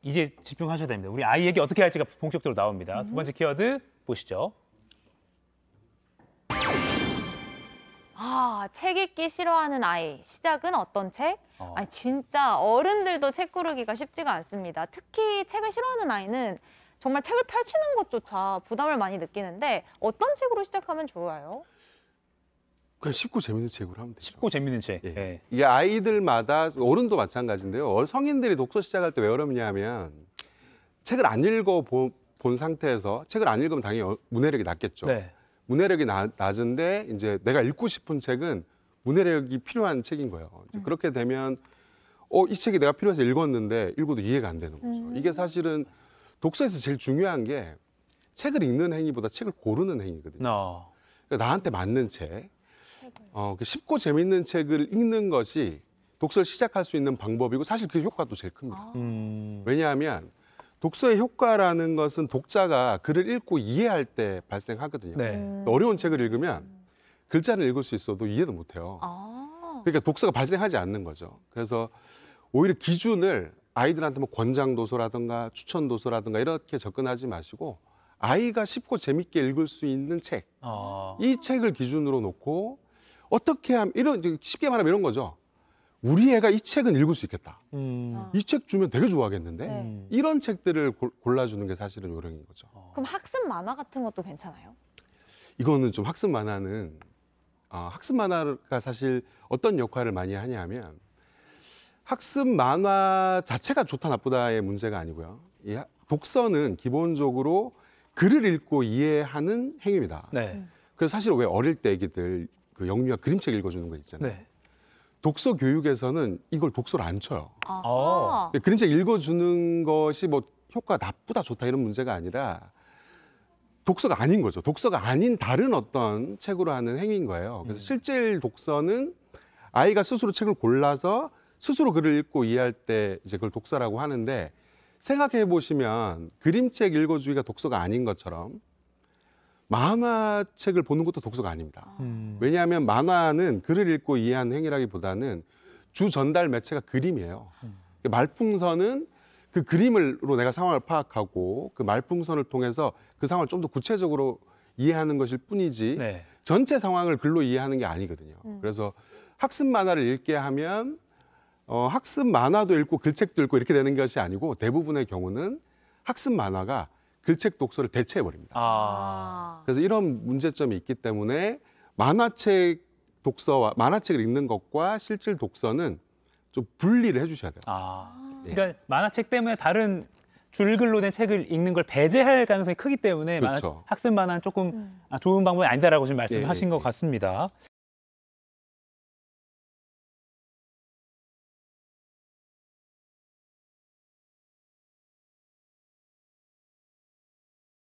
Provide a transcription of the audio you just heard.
이제 집중하셔야 됩니다. 우리 아이에게 어떻게 할지가 본격적으로 나옵니다. 두 번째 키워드 보시죠. 책 읽기 싫어하는 아이. 시작은 어떤 책? 아니, 진짜 어른들도 책 고르기가 쉽지가 않습니다. 특히 책을 싫어하는 아이는 정말 책을 펼치는 것조차 부담을 많이 느끼는데 어떤 책으로 시작하면 좋아요? 그냥 쉽고 재밌는 책으로 하면 되죠. 쉽고 재밌는 책. 예. 예. 이게 아이들마다 어른도 마찬가지인데요. 성인들이 독서 시작할 때 왜 어렵냐면 책을 안 읽어본 상태에서 책을 안 읽으면 당연히 문해력이 낮겠죠. 네. 문해력이 낮은데 이제 내가 읽고 싶은 책은 문해력이 필요한 책인 거예요. 그렇게 되면 이 책이 내가 필요해서 읽었는데 읽어도 이해가 안 되는 거죠. 이게 사실은 독서에서 제일 중요한 게 책을 읽는 행위보다 책을 고르는 행위거든요. 그러니까 나한테 맞는 책, 쉽고 재밌는 책을 읽는 것이 독서를 시작할 수 있는 방법이고 사실 그 효과도 제일 큽니다. 왜냐하면 독서의 효과라는 것은 독자가 글을 읽고 이해할 때 발생하거든요. 네. 어려운 책을 읽으면 글자는 읽을 수 있어도 이해도 못해요. 그러니까 독서가 발생하지 않는 거죠. 그래서 오히려 기준을 아이들한테 뭐 권장 도서라든가 추천 도서라든가 이렇게 접근하지 마시고 아이가 쉽고 재밌게 읽을 수 있는 책, 이 책을 기준으로 놓고 어떻게 하면 쉽게 말하면 이런 거죠. 우리 애가 이 책은 읽을 수 있겠다. 이 책 주면 되게 좋아하겠는데 이런 책들을 골라주는 게 사실은 요령인 거죠. 그럼 학습 만화 같은 것도 괜찮아요? 이거는 좀 학습 만화가 사실 어떤 역할을 많이 하냐면 학습 만화 자체가 좋다 나쁘다의 문제가 아니고요. 이 독서는 기본적으로 글을 읽고 이해하는 행위입니다. 네. 그래서 사실 왜 어릴 때 애기들 그 영미와 그림책 읽어주는 거 있잖아요. 네. 독서 교육에서는 이걸 독서를 안 쳐요. 아하. 그림책 읽어주는 것이 뭐 효과가 나쁘다 좋다 이런 문제가 아니라 독서가 아닌 거죠. 독서가 아닌 다른 어떤 책으로 하는 행위인 거예요. 그래서 실제 독서는 아이가 스스로 책을 골라서 스스로 글을 읽고 이해할 때 이제 그걸 독서라고 하는데 생각해 보시면 그림책 읽어주기가 독서가 아닌 것처럼 만화책을 보는 것도 독서가 아닙니다. 왜냐하면 만화는 글을 읽고 이해하는 행위라기보다는 주 전달 매체가 그림이에요. 말풍선은 그 그림으로 내가 상황을 파악하고 그 말풍선을 통해서 그 상황을 좀 더 구체적으로 이해하는 것일 뿐이지 네. 전체 상황을 글로 이해하는 게 아니거든요. 그래서 학습 만화를 읽게 하면 학습 만화도 읽고 글책도 읽고 이렇게 되는 것이 아니고 대부분의 경우는 학습 만화가 글책 독서를 대체해버립니다. 그래서 이런 문제점이 있기 때문에 만화책 독서와 만화책을 읽는 것과 실질 독서는 좀 분리를 해주셔야 돼요. 그러니까 만화책 때문에 다른 줄글로 된 책을 읽는 걸 배제할 가능성이 크기 때문에 그렇죠. 학습 만화는 조금 좋은 방법이 아니다라고 지금 말씀하신 예. 것 같습니다.